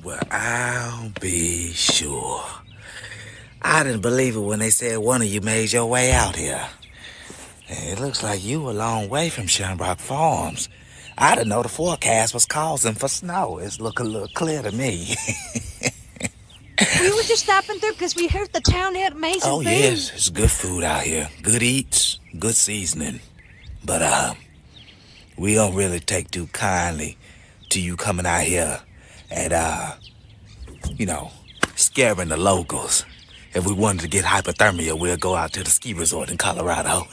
Well, I'll be sure. I didn't believe it when they said one of you made your way out here. It looks like you were a long way from Shamrock Farms. I didn't know the forecast was causing for snow. It's looking a little clear to me. We were just stopping through because we heard the town had amazing Oh, food. yes, it's good food out here. Good eats, good seasoning. But, we don't really take too kindly to you coming out here and, scaring the locals. If we wanted to get hypothermia, we'll go out to the ski resort in Colorado.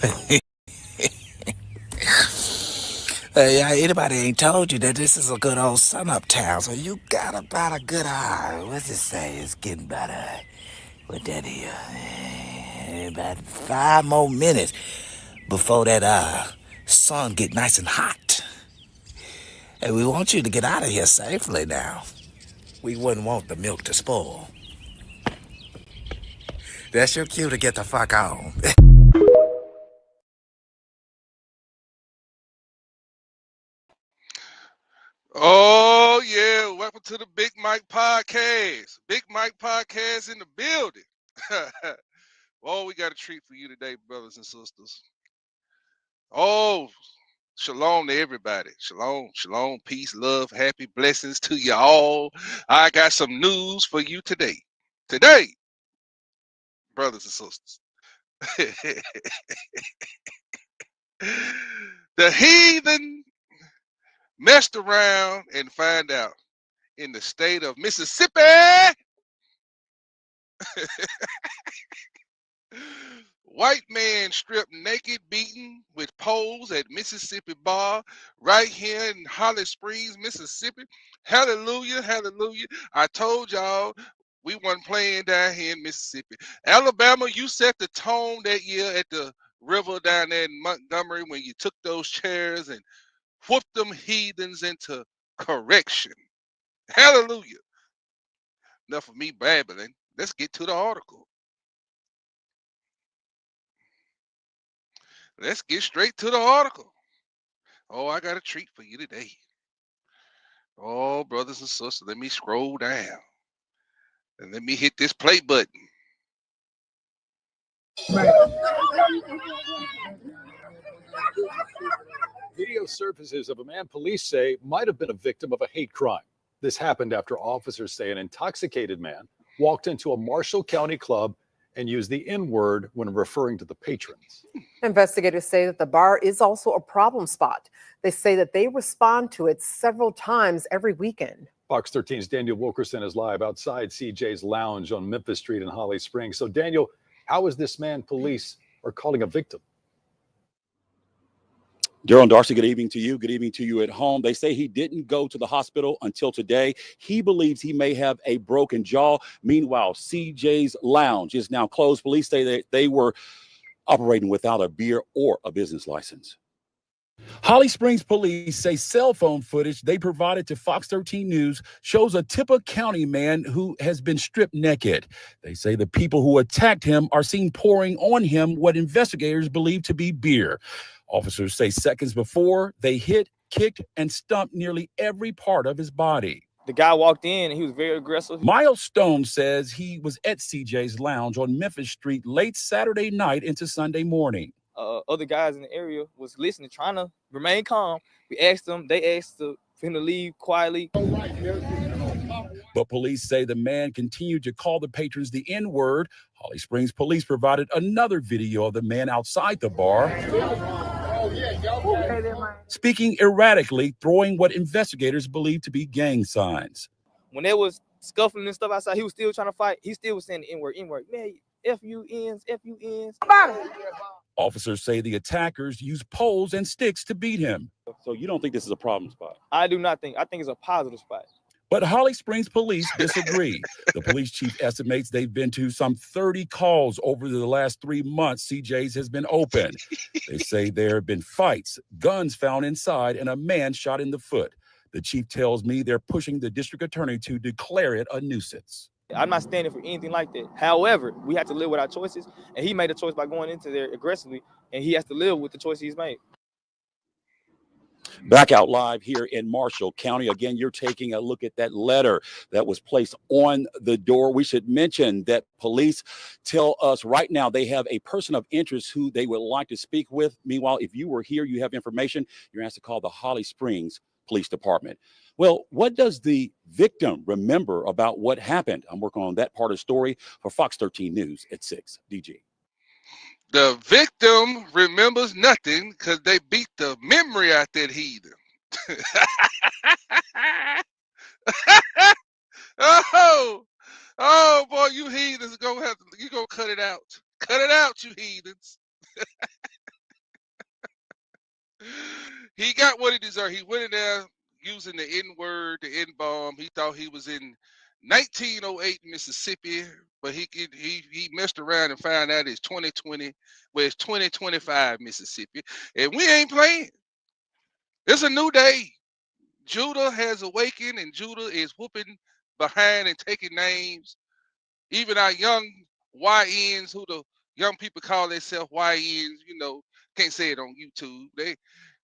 Anybody ain't told you that this is a good old sun-up town, so you got about a good eye. What's it say? It's getting better. With that here, about 5 more minutes before that sun get nice and hot. And we want you to get out of here safely now. We wouldn't want the milk to spoil. That's your cue to get the fuck on. Oh yeah, welcome to the Big Mike Podcast. Big Mike Podcast in the building. Oh, we got a treat for you today, brothers and sisters. Oh, shalom to everybody. Shalom, shalom, peace, love, happy blessings to you all. I got some news for you today. Today, brothers and sisters. The heathen messed around and find out in the state of Mississippi. White man stripped naked, beaten with poles at Mississippi bar right here in Holly Springs, Mississippi. Hallelujah, hallelujah. I told y'all we wasn't playing down here in Mississippi. Alabama, you set the tone that year at the river down there in Montgomery when you took those chairs and whooped them heathens into correction. Hallelujah. Enough of me babbling. Let's get to the article. Let's get straight to the article. Oh, I got a treat for you today. Oh, brothers and sisters, let me scroll down and let me hit this play button. Video surfaces of a man police say might have been a victim of a hate crime. This happened after officers say an intoxicated man walked into a Marshall County club and used the N-word when referring to the patrons. Investigators say that the bar is also a problem spot. They say that they respond to it several times every weekend. Fox 13's Daniel Wilkerson is live outside CJ's Lounge on Memphis Street in Holly Springs. So, Daniel, how is this man police are calling a victim? Daryl and Darcy, good evening to you. Good evening to you at home. They say he didn't go to the hospital until today. He believes he may have a broken jaw. Meanwhile, CJ's Lounge is now closed. Police say that they were operating without a beer or a business license. Holly Springs police say cell phone footage they provided to Fox 13 News shows a Tippah County man who has been stripped naked. They say the people who attacked him are seen pouring on him what investigators believe to be beer. Officers say seconds before, they hit, kicked, and stumped nearly every part of his body. The guy walked in and he was very aggressive. Miles Stone says he was at CJ's Lounge on Memphis Street late Saturday night into Sunday morning. Other guys in the area was listening, trying to remain calm. We asked them, they asked for him to leave quietly. But police say the man continued to call the patrons the N-word. Holly Springs police provided another video of the man outside the bar, speaking erratically, throwing what investigators believe to be gang signs. When there was scuffling and stuff outside, he was still trying to fight. He still was saying the N-word, N-word. Man, F-U-Ns, F-U-Ns. Officers say the attackers used poles and sticks to beat him. So you don't think this is a problem spot? I do not think. I think it's a positive spot. But Holly Springs police disagree. The police chief estimates they've been to some 30 calls over the last 3 months CJ's has been open. They say there have been fights, guns found inside, and a man shot in the foot. The chief tells me they're pushing the district attorney to declare it a nuisance. I'm not standing for anything like that. However, we have to live with our choices, and he made a choice by going into there aggressively, and he has to live with the choice he's made. Back out live here in Marshall County. Again, you're taking a look at that letter that was placed on the door. We should mention that police tell us right now they have a person of interest who they would like to speak with. Meanwhile, if you were here, you have information, you're asked to call the Holly Springs Police Department. Well, what does the victim remember about what happened? I'm working on that part of the story for Fox 13 News at 6. DG. The victim remembers nothing because they beat the memory out that heathen. Oh boy, you heathens gonna have to, you gonna cut it out. Cut it out, you heathens. He got what he deserved. He went in there using the N-word, the N-bomb. He thought he was in 1908 Mississippi, but he messed around and found out it's 2020, where it's 2025 Mississippi, and we ain't playing. It's a new day. Judah has awakened, and Judah is whooping behind and taking names. Even our young YNs, who the young people call themselves YNs, you know, can't say it on YouTube.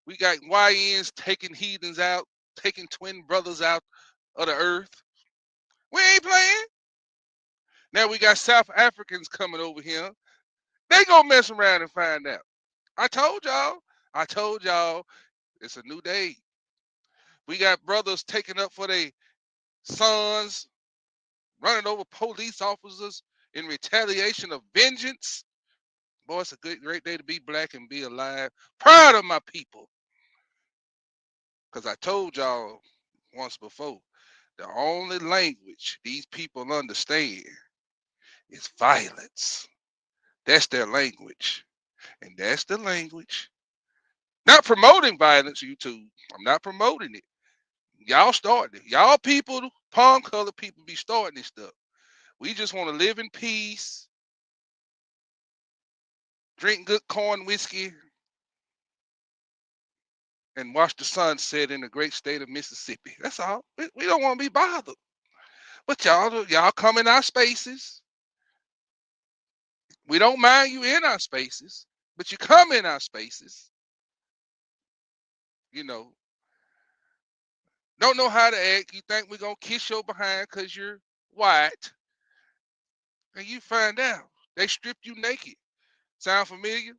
We got YNs taking heathens out, taking twin brothers out of the earth. We ain't playing. Now we got South Africans coming over here. They gonna mess around and find out. I told y'all, it's a new day. We got brothers taking up for their sons, running over police officers in retaliation of vengeance. Boy, it's a great day to be black and be alive. Proud of my people. Because I told y'all once before, the only language these people understand is violence. That's their language. And that's the language. Not promoting violence, YouTube. I'm not promoting it. Y'all starting it. Y'all people, palm colored people, be starting this stuff. We just want to live in peace, drink good corn whiskey, and watch the sunset in the great state of Mississippi. That's all. We don't want to be bothered. But y'all come in our spaces. We don't mind you in our spaces, but you come in our spaces. You know, don't know how to act. You think we're going to kiss your behind because you're white. And you find out they stripped you naked. Sound familiar?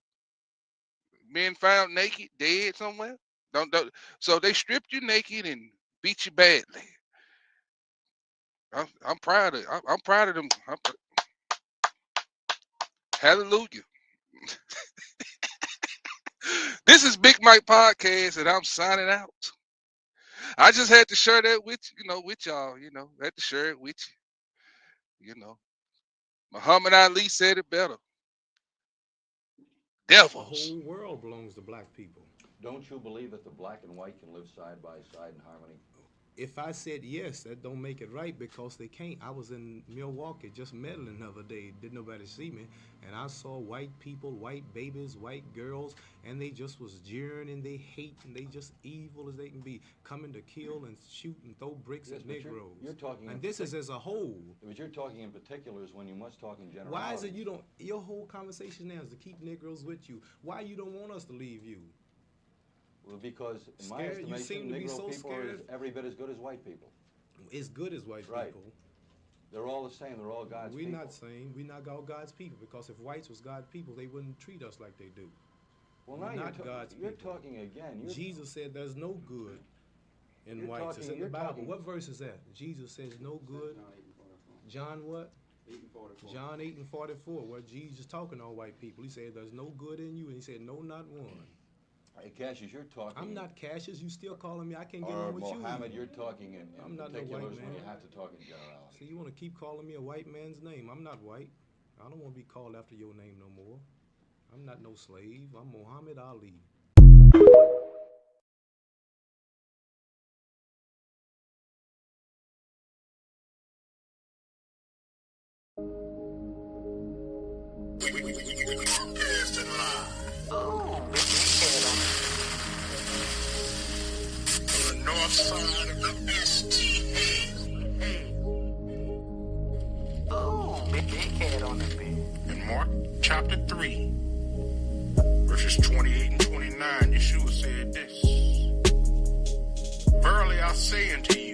Men found naked, dead somewhere. Don't. So they stripped you naked and beat you badly. I'm proud of. I'm proud of them. Hallelujah. This is Big Mike Podcast, and I'm signing out. I just had to share that with y'all. I had to share it with you. Muhammad Ali said it better. Devils. The whole world belongs to black people. Don't you believe that the black and white can live side by side in harmony? If I said yes, that don't make it right because they can't. I was in Milwaukee just meddling the other day. Didn't nobody see me. And I saw white people, white babies, white girls, and they just was jeering and they hate and they just evil as they can be, coming to kill and shoot and throw bricks at Negroes. You're talking and this is as a whole. But you're talking in particulars when you must talk in general. Why is it your whole conversation now is to keep Negroes with you? Why you don't want us to leave you? Well, because in my estimation, Negro people are every bit as good as white people. As good as white people. They're all the same. They're all God's people. We're not saying we're not all God's people, because if whites was God's people, they wouldn't treat us like they do. Well, now you're talking again. Jesus said there's no good in whites. It's in the Bible. What verse is that? Jesus says no good. John what? 8:44. John 8:44, where Jesus talking on white people. He said there's no good in you, and he said no, not one. Hey, Cassius, you're talking. I'm not Cassius. You still calling me? I can't get on with you. Mohammed, you're talking in I'm not no white man. When you have to talk in generality. So you want to keep calling me a white man's name? I'm not white. I don't want to be called after your name no more. I'm not no slave. I'm Muhammad Ali. North side of the STA. Oh, big head on the bed. In Mark chapter 3, verses 28 and 29, Yeshua said this. I say unto you,